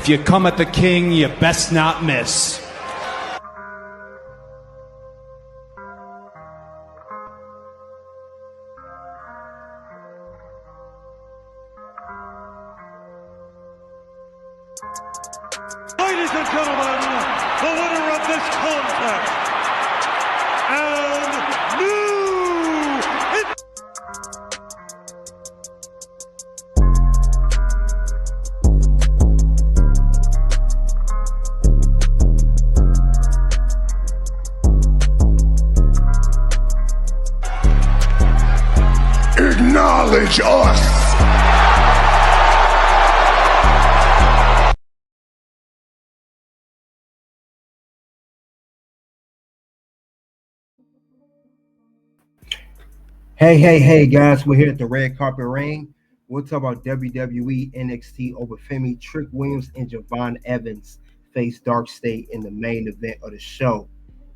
If you come at the king, you best not miss. Ladies and gentlemen, the winner of this contest and acknowledge us. Hey, guys, we're here at the Red Carpet Ring. We'll talk about WWE NXT Oba Femi. Trick Williams and Javon Evans face Darkstate in the main event of the show.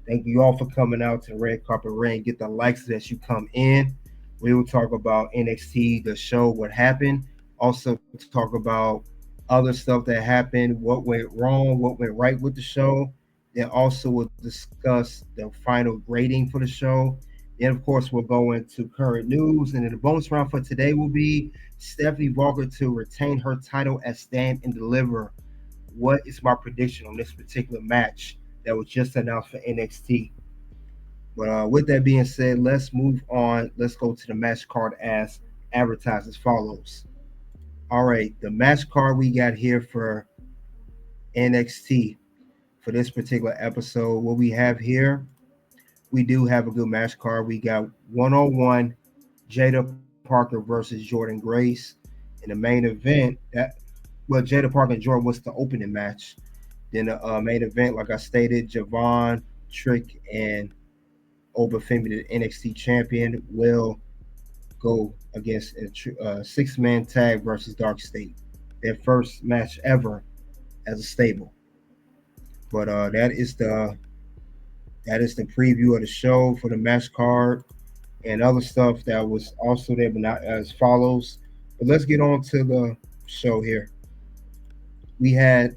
Thank you all for coming out to the Red Carpet Ring. Get the likes as you come in. We will talk about NXT, the show, what happened. Also talk about other stuff that happened, what went wrong, what went right with the show. Then also we'll discuss the final grading for the show. Then, of course, we'll go into current news. And then the bonus round for today will be Stephanie Vaquer to retain her title as Stand and Deliver. What is my prediction on this particular match that was just announced for NXT? But with that being said, let's move on. Let's go to the match card as advertised as follows. All right, the match card we got here for NXT for this particular episode, what we have here, we do have a good match card. We got 101 Jaida Parker versus Jordynne Grace in the main event. Jaida Parker and Jordynne was the opening match. Then the main event, like I stated, Javon, Trick, and Oba Femi, the NXT champion, will go against a six-man tag versus Darkstate. Their first match ever as a stable. But that is the preview of the show for the match card and other stuff that was also there, but not as follows. But let's get on to the show here. We had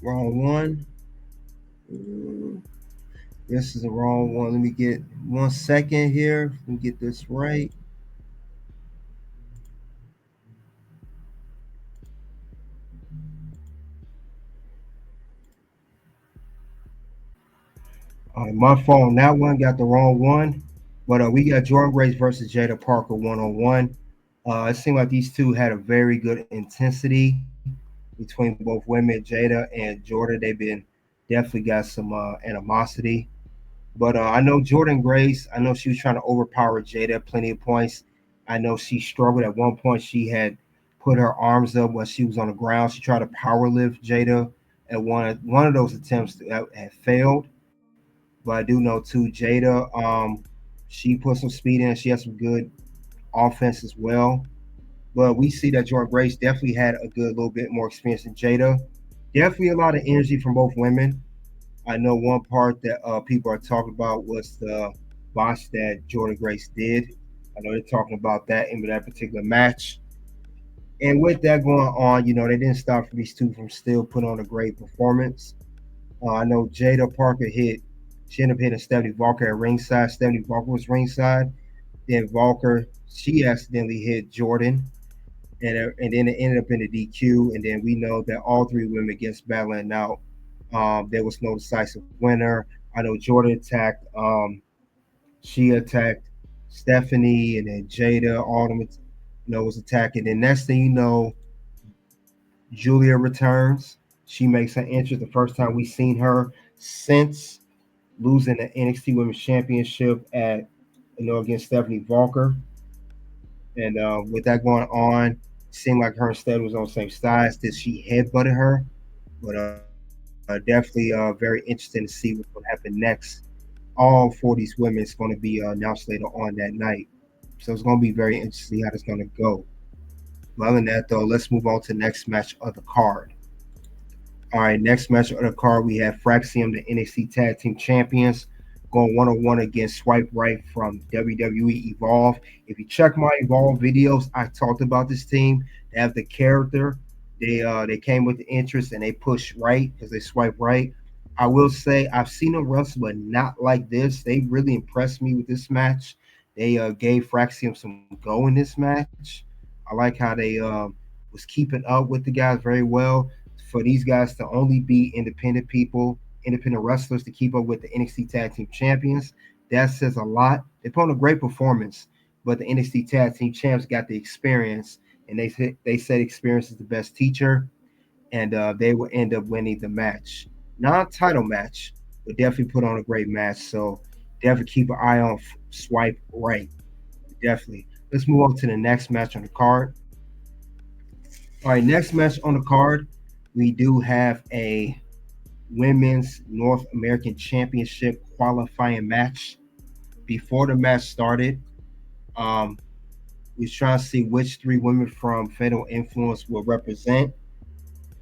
wrong one. This is the wrong one. Let me get 1 second here. Let me get this right. All right, my phone. That one got the wrong one. But we got Jordynne Grace versus Jaida Parker 1-on-1. It seemed like these two had a very good intensity between both women. Jaida and Jordynne, they've been definitely got some animosity. But I know Jordynne Grace, I know she was trying to overpower Jaida at plenty of points. I know she struggled at one point. She had put her arms up while she was on the ground. She tried to power lift Jaida at one of those attempts that had failed. But I do know too, Jaida, she put some speed in. She has some good offense as well. But we see that Jordynne Grace definitely had a good little bit more experience than Jaida. Definitely a lot of energy from both women. I know one part that people are talking about was the botch that Jordynne Grace did. I know they're talking about that in that particular match. And with that going on, they didn't stop for these two from still putting on a great performance. I know Jaida Parker she ended up hitting Stephanie Vaquer at ringside. Stephanie Vaquer was ringside. Then Vaquer, she accidentally hit Jordynne. And then it ended up in the DQ. And then we know that all three women against battling out. There was no decisive winner. I know Jordynne attacked. She attacked Stephanie, and then Jaida. All of them, was attacking. And next thing you know, Julia returns. She makes her entrance. The first time we've seen her since losing the NXT Women's Championship against Stephanie Vaquer. And with that going on, it seemed like her and Stephanie was on the same size. Did she headbutted her? But definitely very interesting to see what's going to happen next. All four of these women is going to be announced later on that night. So it's going to be very interesting how it's going to go. But other than that, though, let's move on to the next match of the card. All right, next match of the card, we have Fraxium, the NXT Tag Team Champions, going one-on-one against Swipe Right from WWE Evolve. If you check my Evolve videos, I talked about this team. They have the character. They came with the interest and they push right because they swipe right. I will say I've seen them wrestle, but not like this. They really impressed me with this match. They gave Fraxium some go in this match. I like how they was keeping up with the guys very well. For these guys to only be independent people, independent wrestlers to keep up with the NXT Tag Team Champions, that says a lot. They put on a great performance, but the NXT Tag Team Champs got the experience, and they said experience is the best teacher, and they will end up winning the match. Non-title match, but definitely put on a great match. So definitely keep an eye on Swipe Right. Definitely. Let's move on to the next match on the card. All right, next match on the card, we do have a Women's North American Championship qualifying match. Before the match started, um, we was trying to see which three women from Fatal Influence will represent.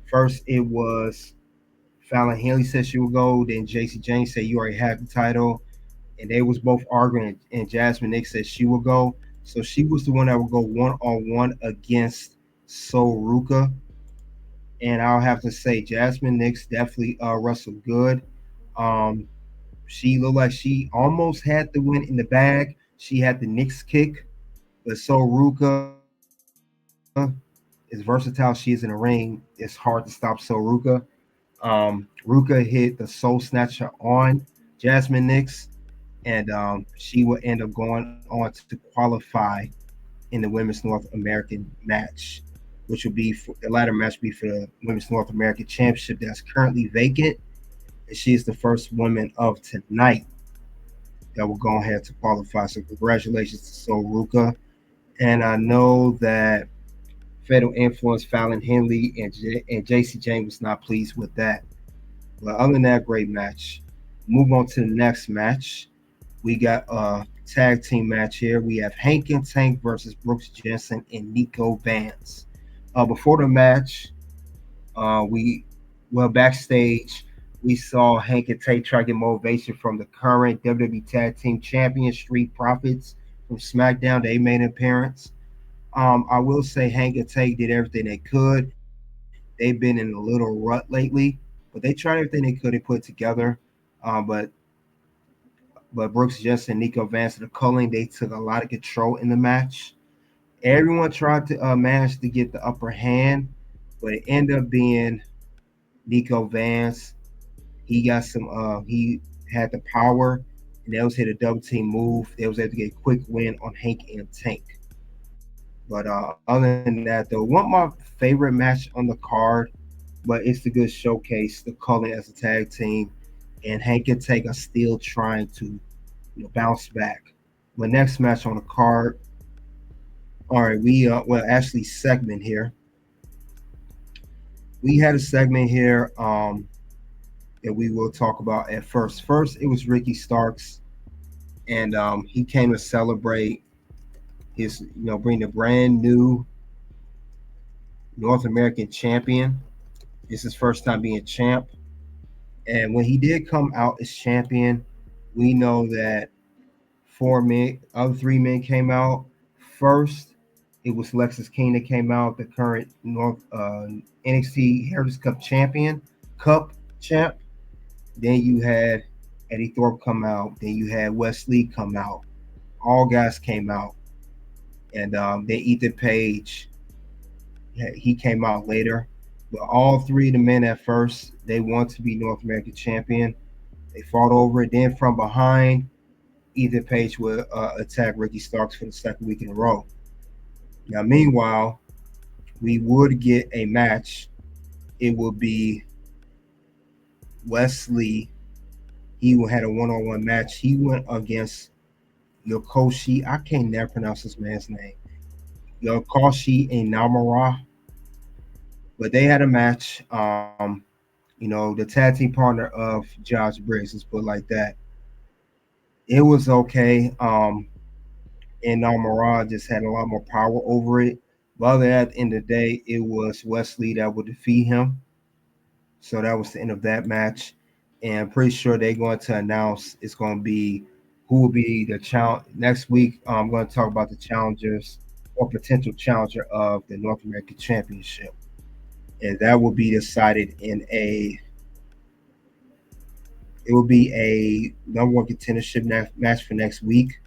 First, it was Fallon Henley said she would go. Then JC James said you already have the title, and they was both arguing. And Jasmine Nick said she would go. So she was the one that would go one-on-one against Sol Ruka. And I'll have to say Jasmine Nix definitely wrestled good. Um, she looked like she almost had the win in the bag. She had the Nix kick, but Sol Ruka, as versatile as she is in the ring, it's hard to stop Sol Ruka. Ruka hit the Soul Snatcher on Jasmine Nix, and she will end up going on to qualify in the Women's North American match, which will be for, the latter match be for the Women's North American Championship that's currently vacant. And she is the first woman of tonight that will go ahead to qualify. So congratulations to Sol Ruka. And I know that Fatal Influence, Fallon Henley, and JC James was not pleased with that. But other than that, great match. Move on to the next match. We got a tag team match here. We have Hank and Tank versus Brooks Jensen and Nico Vance. Before the match, backstage we saw Hank and Tank try to get motivation from the current WWE Tag Team Champion Street Profits from SmackDown. They made an appearance. I will say Hank and Tank did everything they could. They've been in a little rut lately, but they tried everything they could to put together. But Brooks Jensen and Nico Vance and the Culling, they took a lot of control in the match. Everyone tried to manage to get the upper hand, but it ended up being Nico Vance. He got some. He had the power, and they was hit a double team move. They was able to get a quick win on Hank and Tank. But other than that, though, one of my favorite match on the card, but it's a good showcase the Culling as a tag team, and Hank and Tank are still trying to bounce back. My next match on the card. All right, actually segment here. We had a segment here that we will talk about at first. First, it was Ricky Starks, and he came to celebrate his, bring the brand new North American champion. This is his first time being champ. And when he did come out as champion, we know that other three men came out. First, it was Lexus King that came out, the current NXT Heritage Cup champ. Then you had Eddie Thorpe come out. Then you had Wesley come out. All guys came out. And then Ethan Page, he came out later. But all three of the men at first, they want to be North American champion. They fought over it. Then from behind, Ethan Page will attack Ricky Starks for the second week in a row. Now, meanwhile, we would get a match. It will be Wesley. He had a one-on-one match. He went against Yokoshi. I can't never pronounce this man's name. Yokoshi and Namara. But they had a match. The tag team partner of Josh Briggs, let's put it like that. It was okay. And Namara just had a lot more power over it. But at the end of the day, it was Wesley that would defeat him. So that was the end of that match. and I'm pretty sure they're going to announce it's going to be who will be the challenge next week. I'm going to talk about the challengers or potential challenger of the North American Championship, and that will be decided in a. It will be a number one contendership match for next week.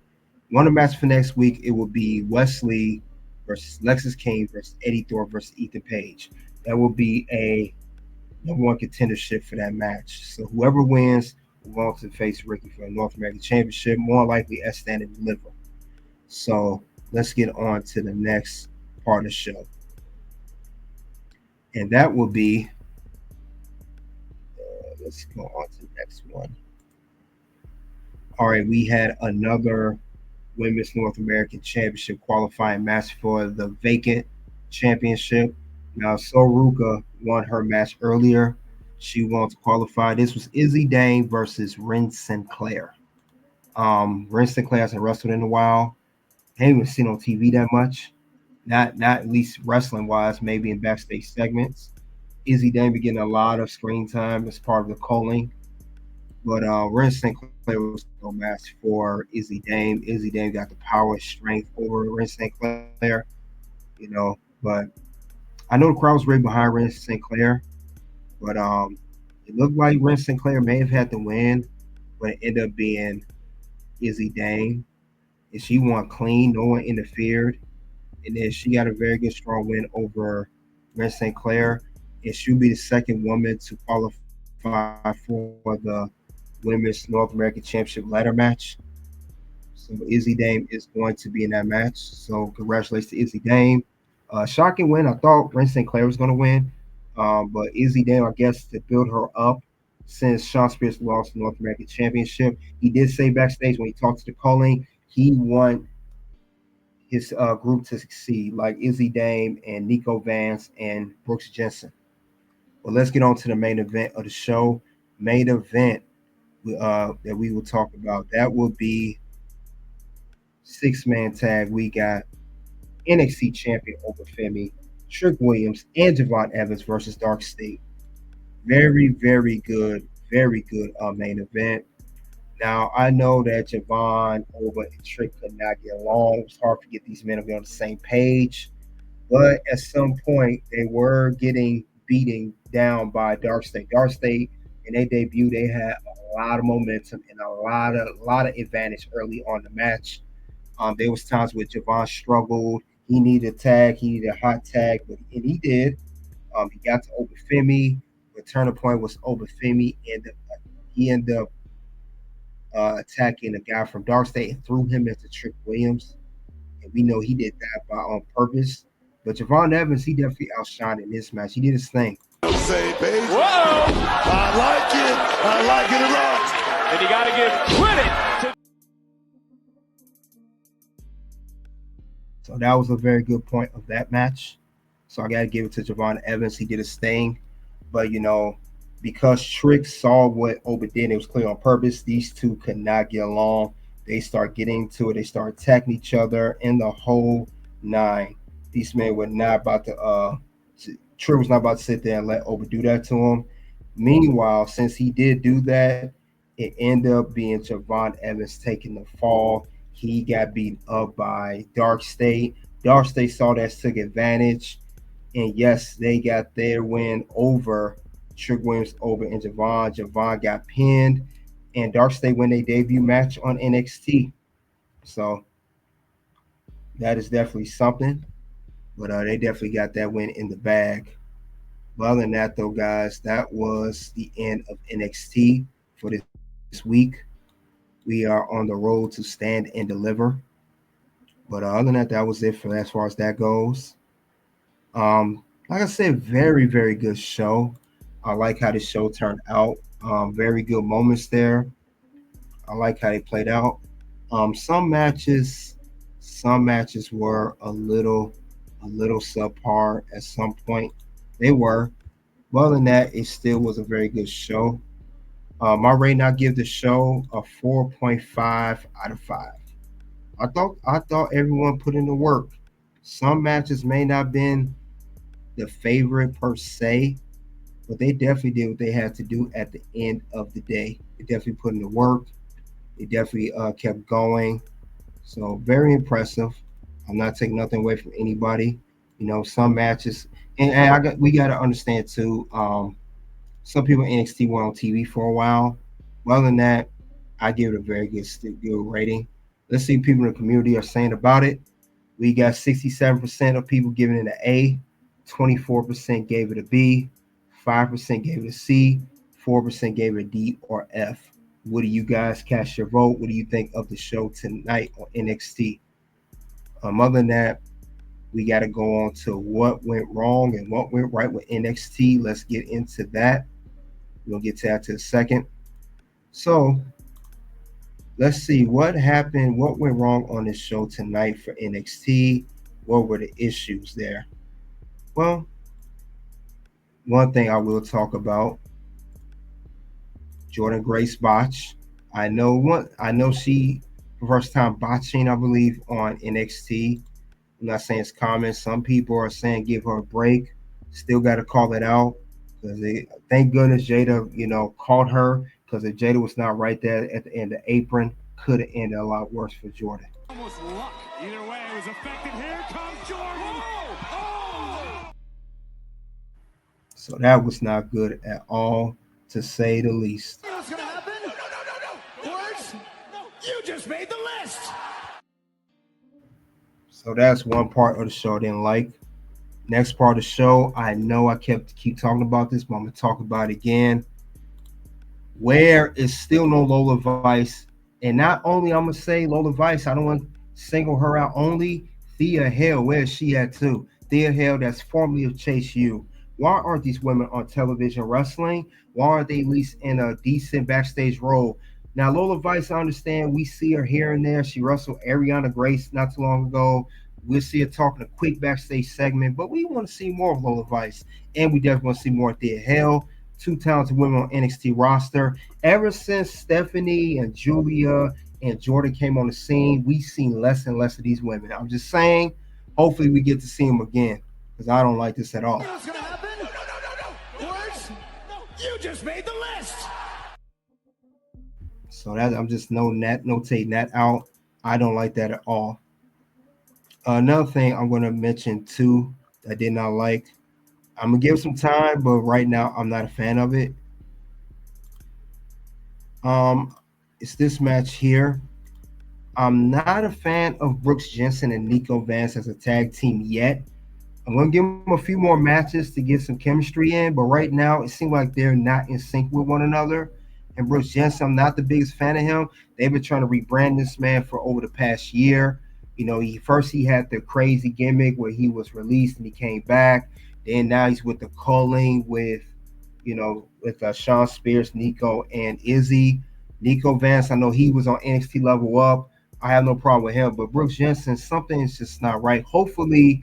One of the matches for next week, it will be Wesley versus Lexis King versus Eddie Thorpe versus Ethan Page. That will be a number one contendership for that match. So whoever wins will go on to face Ricky for the North American Championship, more likely as Stand and Deliver. So let's get on to the next part of the show. And that will be, let's go on to the next one. All right, we had another Women's North American Championship qualifying match for the vacant championship. Now, Soruka won her match earlier. She won to qualify. This was Izzy Dane versus Ren Sinclair. Ren Sinclair hasn't wrestled in a while. Haven't even seen on TV that much. Not at least wrestling wise, maybe in backstage segments. Izzy Dane been getting a lot of screen time as part of the calling. But Ren Sinclair was no match for Izzy Dame. Izzy Dame got the power and strength over Ren Sinclair, But I know the crowd was right behind Ren Sinclair, but it looked like Ren Sinclair may have had the win, but it ended up being Izzy Dame. And she won clean, no one interfered. And then she got a very good, strong win over Ren Sinclair. And she'll be the second woman to qualify for the Women's North American Championship ladder match. So Izzy Dame is going to be in that match. So congratulations to Izzy Dame. Shocking win. I thought Ren Sinclair was going to win. But Izzy Dame, I guess, to build her up since Sean Spears lost the North American Championship. He did say backstage when he talked to the calling, he want his group to succeed, like Izzy Dame and Nico Vance and Brooks Jensen. But let's get on to the main event of the show. Main event that we will talk about. That will be 6-man tag. We got NXT champion Oba Femi, Trick Williams, and Javon Evans versus Darkstate. Very, very good main event. Now, I know that Javon, Oba, and Trick could not get along. It was hard to get these men to be on the same page. But at some point, they were getting beaten down by Darkstate. Darkstate, in their debut, they had a lot of momentum and a lot of advantage early on the match. There was times where Javon struggled. He needed a tag. He needed a hot tag, and he did. He got to Oba Femi. The turning point was Oba Femi, and he ended up attacking a guy from Darkstate and threw him into Trick Williams. And we know he did that on purpose. But Javon Evans, he definitely outshined in this match. He did his thing. Say, baby. Whoa! I like it. I like it a lot. And you got to give credit to. So that was a very good point of that match. So I got to give it to Javon Evans. He did his thing. But, because Trick saw what Oba did, it was clear on purpose. These two could not get along. They start getting to it. They start attacking each other in the whole nine. These men were not about to Trick was not about to sit there and let Oba do that to him. Meanwhile, since he did do that, it ended up being Javon Evans taking the fall. He got beat up by Darkstate. Darkstate saw that, took advantage. And yes, they got their win over Trick Williams, Oba, and Javon. Javon got pinned. And Darkstate win their debut match on NXT. So that is definitely something. But they definitely got that win in the bag. But other than that, though, guys, that was the end of NXT for this week. We are on the road to Stand and Deliver. But other than that was it for as far as that goes. Like I said, very, very good show. I like how the show turned out. Very good moments there. I like how they played out. Some matches were a little subpar at some point. They were. But other than that, it still was a very good show. My rating, I give the show a 4.5 out of 5. I thought everyone put in the work. Some matches may not have been the favorite per se, but they definitely did what they had to do at the end of the day. They definitely put in the work. They definitely kept going. So very impressive. I'm not taking nothing away from anybody. You know, some matches, and we got to understand too. Some people in NXT were on TV for a while. Well, other than that, I give it a very good rating. Let's see what people in the community are saying about it. We got 67% of people giving it an A, 24% gave it a B, 5% gave it a C, 4% gave it a D or F. What do you guys cast your vote? What do you think of the show tonight on NXT? Other than that, we got to go on to what went wrong and what went right with NXT. Let's get into that. We'll get to that in a second. So let's see what happened, what went wrong on this show tonight for NXT. What were the issues there? Well, one thing I will talk about, Jordynne Grace botch. I know she first time botching, I believe, on NXT. I'm not saying it's common. Some people are saying give her a break. Still got to call it out because thank goodness Jaida, caught her, because if Jaida was not right there at the end of the apron, could have ended a lot worse for Jordynne. Almost luck. Either way, it was effective. Here comes Jordynne. Oh! So that was not good at all, to say the least. You know what's gonna happen? No. Words? No. You just made the list. So that's one part of the show I didn't like. Next part of the show, I know I keep talking about this, but I'm gonna talk about it again. Where is still no Lola Vice? And not only I'm gonna say Lola Vice, I don't want to single her out only. Thea Hale, where is she at too? Thea Hale, that's formerly of Chase U. Why aren't these women on television wrestling? Why aren't they at least in a decent backstage role? Now, Lola Vice, I understand we see her here and there. She wrestled Ariana Grace not too long ago. We'll see her talking a quick backstage segment, but we want to see more of Lola Vice. And we definitely want to see more of Thea Hale. Two talented women on NXT roster. Ever since Stephanie and Julia and Jordynne came on the scene, we've seen less and less of these women. I'm just saying, hopefully we get to see them again, because I don't like this at all. You know what's gonna happen? No. Words? No. You just made the list. So that I'm just notating that out. I don't like that at all. Another thing I'm going to mention too that I did not like. I'm going to give some time, but right now I'm not a fan of it. It's this match here. I'm not a fan of Brooks Jensen and Nico Vance as a tag team yet. I'm going to give them a few more matches to get some chemistry in, but right now it seems like they're not in sync with one another. And Brooks Jensen, I'm not the biggest fan of him. They've been trying to rebrand this man for over the past year. You know, he had the crazy gimmick where he was released and he came back. Then now he's with the culling with Sean Spears, Nico, and Izzy. Nico Vance, I know he was on NXT Level Up. I have no problem with him. But Brooks Jensen, something is just not right. Hopefully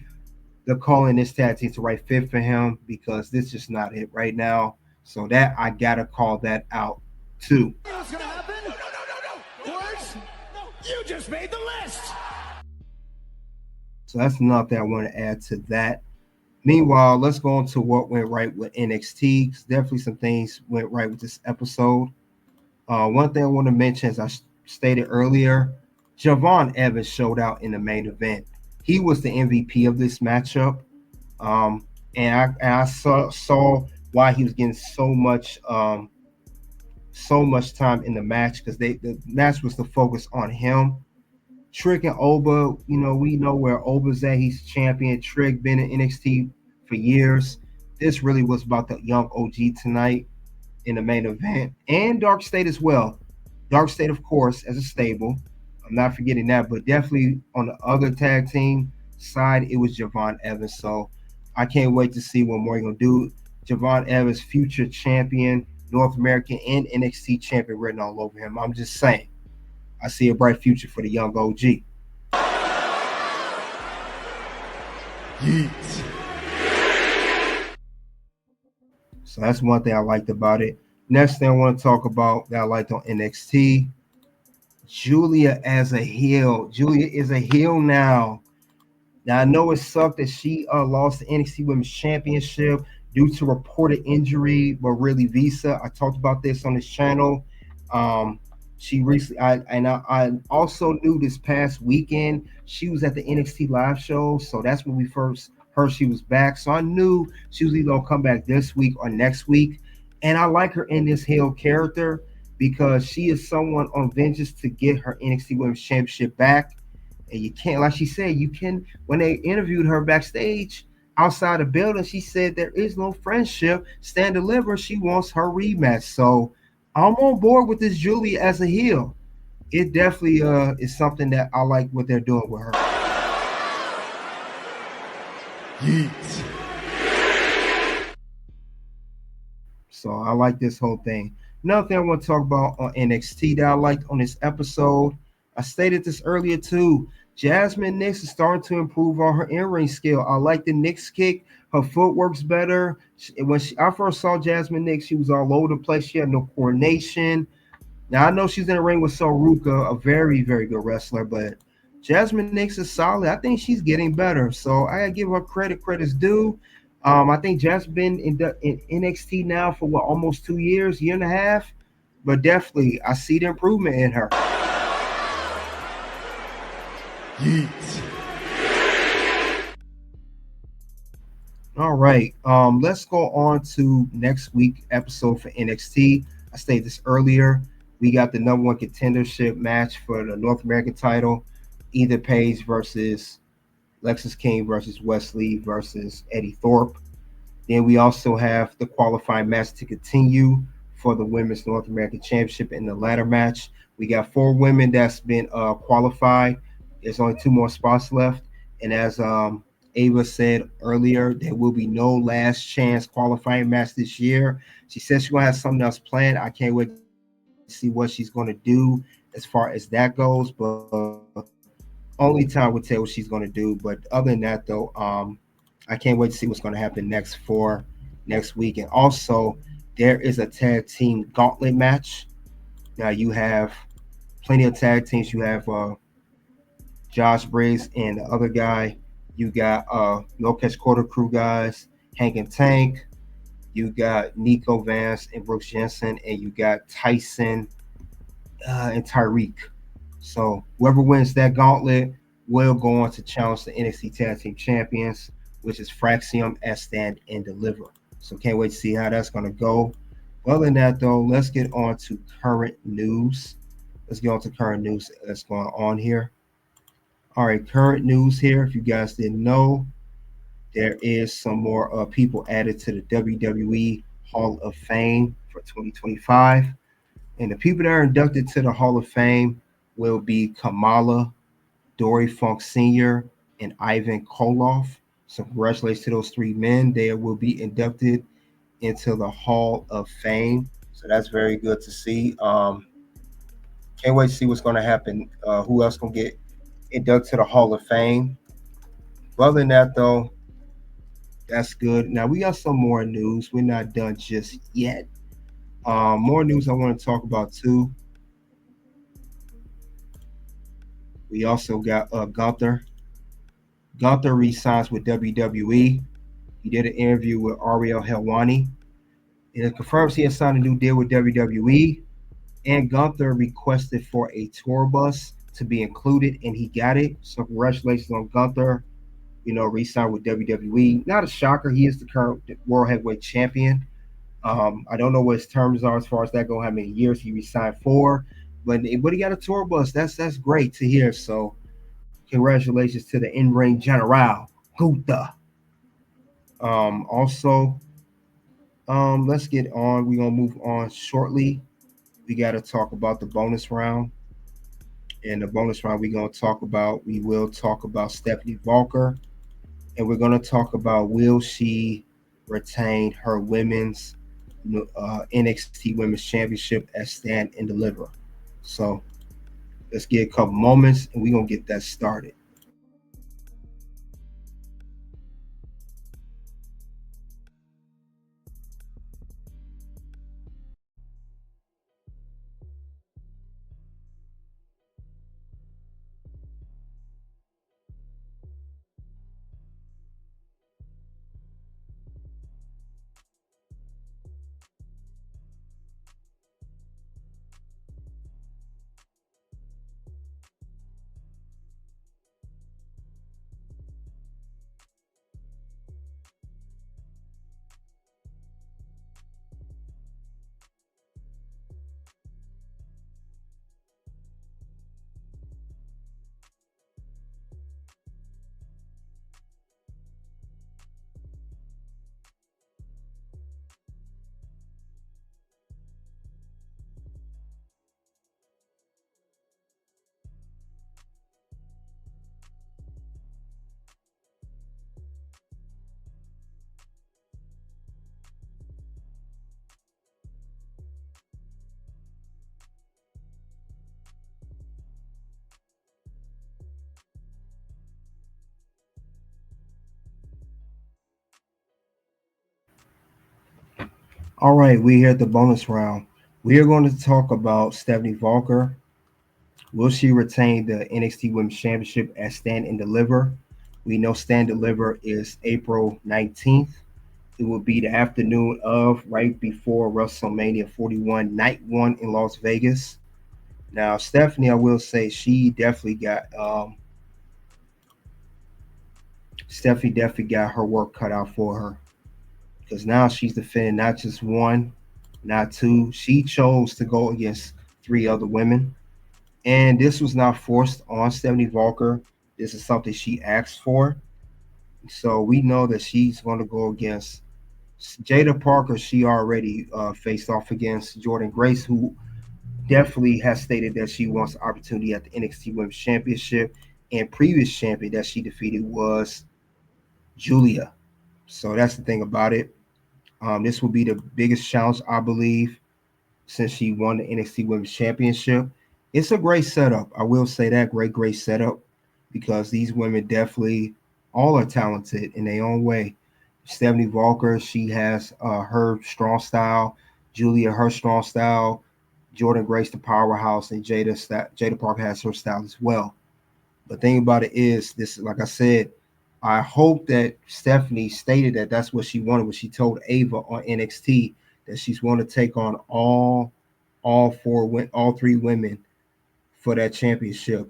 they're calling this tag team the right fit for him, because this is just not it right now. So that I got to call that out too. You know what's gonna happen? No. Words? No. You just made the list. So that's another thing I want to add to that. Meanwhile, let's go on to what went right with NXT, because definitely some things went right with this episode. One thing I want to mention, as I stated earlier, Javon Evans showed out in the main event. He was the MVP of this matchup. And I saw why he was getting so much time in the match, because the match was the focus on him. Trick and Oba, we know where Oba's at. He's champion. Trick been in NXT for years. This really was about the young OG tonight in the main event. And Darkstate as well. Darkstate, of course, as a stable. I'm not forgetting that. But definitely on the other tag team side, it was Javon Evans. So I can't wait to see what more he's going to do. Javon Evans, future champion, North American and NXT champion written all over him. I'm just saying. I see a bright future for the young OG. Yeet. So that's one thing I liked about it. Next thing I want to talk about that I liked on NXT, Julia as a heel. Julia is a heel now. Now, I know it sucked that she lost the NXT Women's Championship due to reported injury, but really visa. I talked about this on this channel. She recently, I also knew this past weekend she was at the NXT live show, so that's when we first heard she was back. So I knew she was either gonna come back this week or next week, and I like her in this heel character because she is someone on vengeance to get her NXT Women's Championship back. And you can't, like she said, you can. When they interviewed her backstage outside the building, she said there is no friendship. Stand deliver. She wants her rematch. So I'm on board with this Julie as a heel. It definitely is something that I like what they're doing with her. Yeet. So I like this whole thing. Another thing I want to talk about on NXT that I liked on this episode, I stated this earlier too. Jasmine Nix is starting to improve on her in-ring skill. I like the Nix kick. Her footwork's better. When I first saw Jasmine Nix, she was all over the place. She had no coordination. Now I know she's in the ring with Soruka, a very, very good wrestler, but Jasmine Nix is solid. I think she's getting better. So I gotta give her credit. Credit's due. I think Jasmine's been in NXT now for what, almost 2 years, year and a half. But definitely I see the improvement in her. Yeet. All right. Let's go on to next week episode for NXT. I stated this earlier. We got the number one contendership match for the North American title. Either Paige versus Lexis King versus Wesley versus Eddie Thorpe. Then we also have the qualifying match to continue for the Women's North American Championship in the ladder match. We got 4 women that's been qualified. There's only 2 more spots left. And as Ava said earlier, there will be no last chance qualifying match this year. She says she's going to have something else planned. I can't wait to see what she's going to do as far as that goes. But only time will tell what she's going to do. But other than that, though, I can't wait to see what's going to happen next week. And also, there is a tag team gauntlet match. Now, you have plenty of tag teams. You have Josh Briggs and the other guy. You got No Catch Quarter Crew guys, Hank and Tank. You got Nico Vance and Brooks Jensen. And you got Tyson and Tyreek. So whoever wins that gauntlet will go on to challenge the NXT Tag Team Champions, which is Fraxium, S Stand, and Deliver. So can't wait to see how that's going to go. Other than that, though, let's get on to current news. Let's get on to current news that's going on here. All right, current news here. If you guys didn't know, there is some more people added to the WWE Hall of Fame for 2025. And the people that are inducted to the Hall of Fame will be Kamala, Dory Funk Sr., and Ivan Koloff. So congratulations to those 3 men. They will be inducted into the Hall of Fame. So that's very good to see. Can't wait to see what's going to happen. Who else going to get inducted to the Hall of Fame? Other than that, though, that's good. Now, we got some more news. We're not done just yet. More news I want to talk about, too. We also got Gunther. Gunther re-signs with WWE. He did an interview with Ariel Helwani. It confirms he has signed a new deal with WWE. And Gunther requested for a tour bus to be included, and he got it. So congratulations on Gunther. Re-signed with WWE. Not a shocker. He is the current World Heavyweight Champion. I don't know what his terms are as far as that go, how many years he re-signed for. But he got a tour bus. That's great to hear. So congratulations to the in-ring general, Gunther. Also, let's get on. We're going to move on shortly. We got to talk about the bonus round. And the bonus round we will talk about Stephanie Vaquer. And we're going to talk about, will she retain her women's NXT Women's Championship as Stand and Deliver. So let's get a couple moments and we're going to get that started. All right, we're here at the bonus round. We are going to talk about Stephanie Vaquer. Will she retain the NXT Women's Championship at Stand and Deliver? We know Stand and Deliver is April 19th. It will be the afternoon of right before WrestleMania 41, night one in Las Vegas. Now, Stephanie, I will say she definitely got Stephanie definitely got her work cut out for her because now she's defending not just one, not two. She chose to go against three other women, and this was not forced on Stephanie Vaquer. This is something she asked for. So we know that she's going to go against Jaida Parker. She already faced off against Jordynne Grace, who definitely has stated that she wants the opportunity at the NXT Women's Championship. And previous champion that she defeated was Julia. So that's the thing about it. This will be the biggest challenge, I believe, since she won the NXT Women's Championship. It's a great setup. I will say that great setup because these women definitely all are talented in their own way. Stephanie Vaquer, she has her strong style. Julia, her strong style. Jordynne Grace, the powerhouse, and Jaida Parker has her style as well. The thing about it is, this, like I said, I hope that Stephanie stated that that's what she wanted when she told Ava on NXT that she's going to take on all three women for that championship.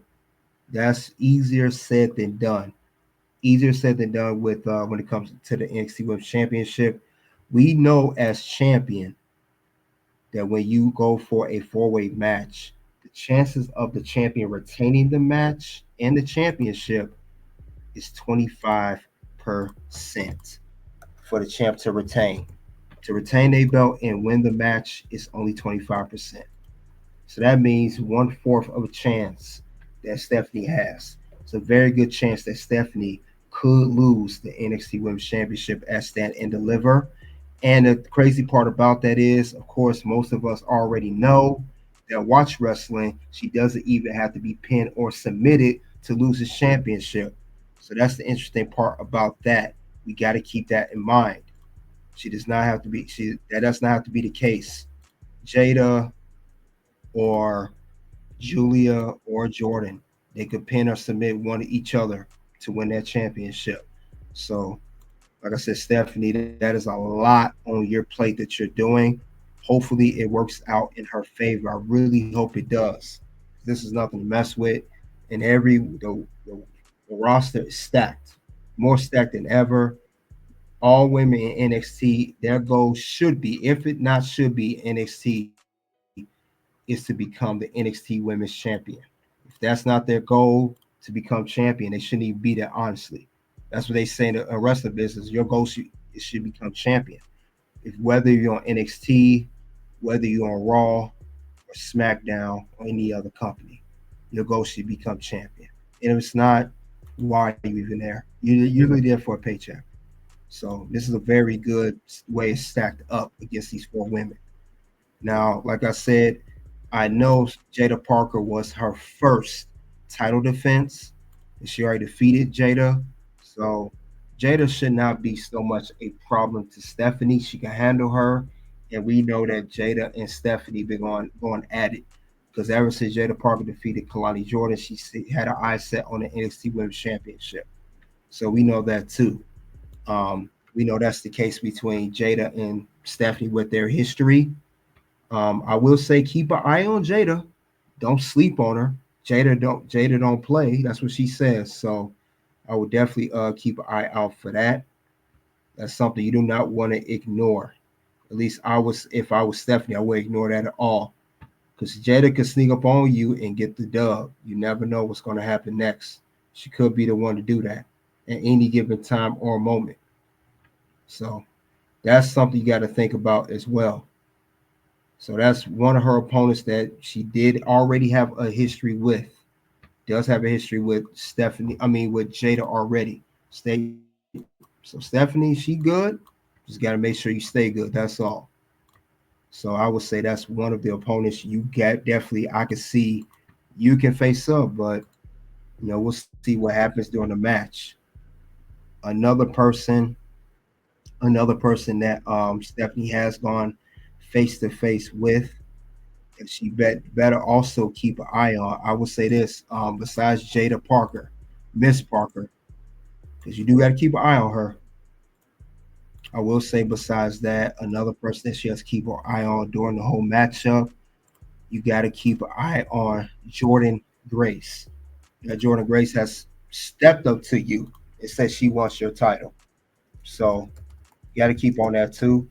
That's easier said than done. Easier said than done with when it comes to the NXT Women's Championship. We know as champion that when you go for a four-way match, the chances of the champion retaining the match and the championship is 25% for the champ to retain. To retain a belt and win the match is only 25%. So that means 1/4 of a chance that Stephanie has. It's a very good chance that Stephanie could lose the NXT Women's Championship at Stand and Deliver. And the crazy part about that is, of course, most of us already know that watch wrestling, she doesn't even have to be pinned or submitted to lose the championship. So that's the interesting part about that. We got to keep that in mind. She does not have to be. That does not have to be the case. Jada or Julia or Jordynne, they could pin or submit one to each other to win that championship. So, like I said, Stephanie, that is a lot on your plate that you're doing. Hopefully, it works out in her favor. I really hope it does. This is nothing to mess with, and the roster is stacked, more stacked than ever. All women in NXT, their goal should be, if it not should be NXT, is to become the NXT Women's Champion. If that's not their goal to become champion, they shouldn't even be there. Honestly, that's what they say in the wrestling business. Your goal should become champion. If whether you're on NXT, whether you're on Raw or SmackDown or any other company, your goal should become champion. And if it's not, why are you even there? You're really there for a paycheck. So this is a very good way it's stacked up against these four women. Now, like I said, I know Jaida Parker was her first title defense, and she already defeated Jada. So Jada should not be so much a problem to Stephanie. She can handle her, and we know that Jada and Stephanie been going at it because ever since Jada Parker defeated Kalani Jordan, had her eyes set on the NXT Women's Championship. So we know that too. We know that's the case between Jada and Stephanie with their history. I will say keep an eye on Jada. Don't sleep on her. Jada don't play. That's what she says. So I would definitely keep an eye out for that. That's something you do not want to ignore. At least if I was Stephanie, I would ignore that at all. Because Jada could sneak up on you and get the dub. You never know what's going to happen next. She could be the one to do that at any given time or moment. So that's something you got to think about as well. So that's one of her opponents that she did already have a history with. Does have a history with with Jada already. So Stephanie, she good. Just got to make sure you stay good. That's all. So I would say that's one of the opponents you get definitely I could see you can face up, but we'll see what happens during the match. Another person Another person that Stephanie has gone face to face with, and she better also keep an eye on. I will say this: besides Jaida Parker, Miss Parker, because you do got to keep an eye on her. I will say, besides that, another person that she has to keep her eye on during the whole matchup, you got to keep an eye on Jordynne Grace. Now, Jordynne Grace has stepped up to you and said she wants your title. So you got to keep on that too.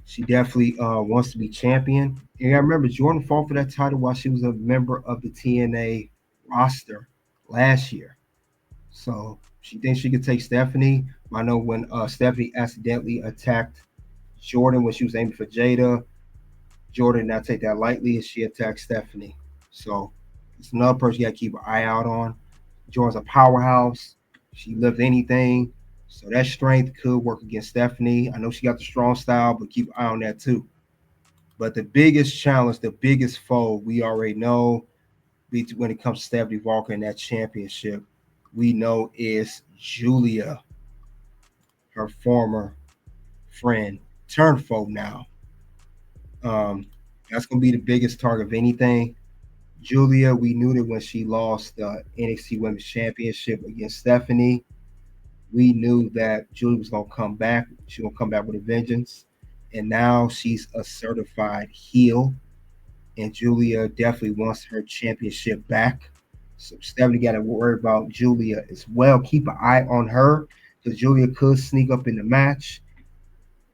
She definitely wants to be champion. And I remember Jordynne fought for that title while she was a member of the TNA roster last year. So she thinks she could take Stephanie. I know when Stephanie accidentally attacked Jordynne when she was aiming for Jaida, Jordynne did not take that lightly and she attacked Stephanie. So it's another person you got to keep an eye out on. Jordynne's a powerhouse. She lifts anything. So that strength could work against Stephanie. I know she got the strong style, but keep an eye on that too. But the biggest challenge, the biggest foe, we already know when it comes to Stephanie Vaquer in that championship, we know is Julia, her former friend, turned foe now. That's going to be the biggest target of anything. Julia, we knew that when she lost the NXT Women's Championship against Stephanie, we knew that Julia was going to come back. She's going to come back with a vengeance. And now she's a certified heel. And Julia definitely wants her championship back. So Stephanie got to worry about Julia as well. Keep an eye on her because Julia could sneak up in the match,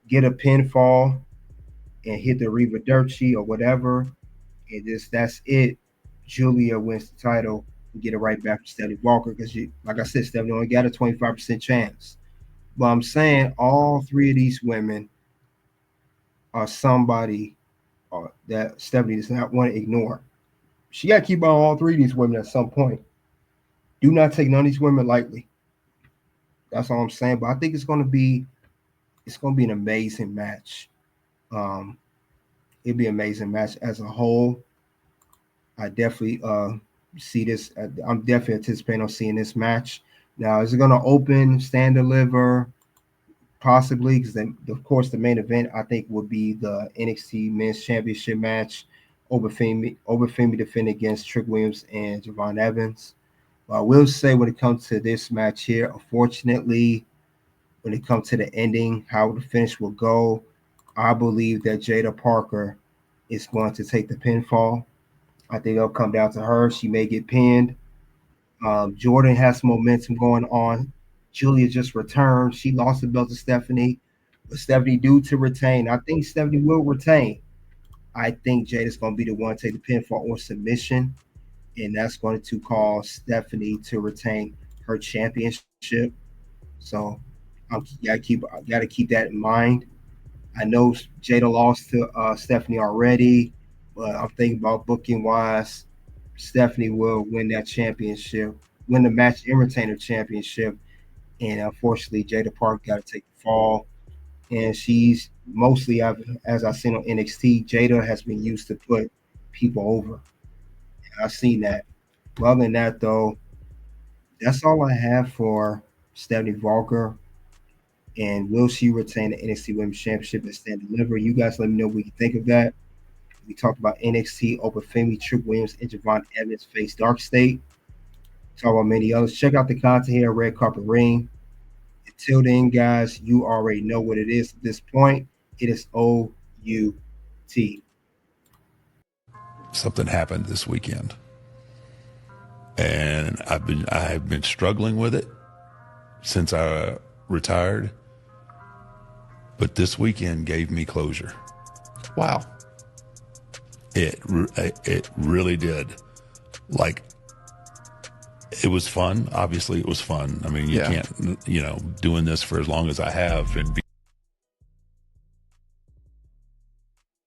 get a pinfall, and hit the rivalry or whatever. And that's it. Julia wins the title and get it right back to Stephanie Vaquer because, like I said, Stephanie only got a 25% chance. But I'm saying all three of these women are somebody that Stephanie does not want to ignore. She got to keep on all three of these women at some point. Do not take none of these women lightly. That's all I'm saying. But I think it's going to be an amazing match. It'd be an amazing match as a whole. I definitely see this. I'm definitely anticipating on seeing this match. Now, is it going to open, stand, deliver? Possibly, because of course the main event I think would be the NXT Men's Championship match. Oba Femi defend against Trick Williams and Javon Evans. But I will say when it comes to this match here, unfortunately, when it comes to the ending, how the finish will go, I believe that Jaida Parker is going to take the pinfall. I think it'll come down to her. She may get pinned. Jordynne has some momentum going on. Julia just returned. She lost the belt to Stephanie, but Stephanie due to retain. I think Stephanie will retain. I think Jada's going to be the one to take the pinfall or submission, and that's going to cause Stephanie to retain her championship. So I got to keep that in mind. I know Jaida lost to Stephanie already, but I'm thinking about booking wise. Stephanie will win that championship, win the match and retain her championship. And unfortunately, Jaida Parker got to take the fall. And she's mostly, as I've seen on NXT, Jaida has been used to put people over. I've seen that. Well, other than that, though, that's all I have for Stephanie Vaquer. And will she retain the NXT Women's Championship and stand deliver? You guys let me know what you think of that. We talked about NXT Oba Femi, Trick Williams, and Javon Evans face Darkstate. Talk about many others. Check out the content here at Red Carpet Ring. Until then, guys, you already know what it is at this point. It is OUT. Something happened this weekend, and I have been struggling with it since I retired. But this weekend gave me closure. Wow. It really did. Like, it was fun. Obviously, it was fun. I mean, you can't, doing this for as long as I have and